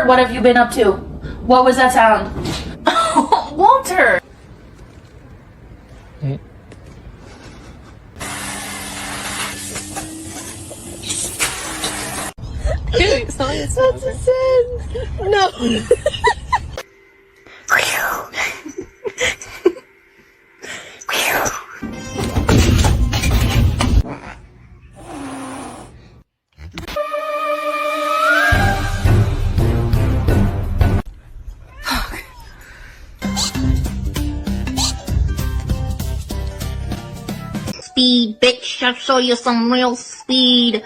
What have you been up to? What was that sound? Walter! That's a sin. No. Speed, bitch, I'll show you some real speed.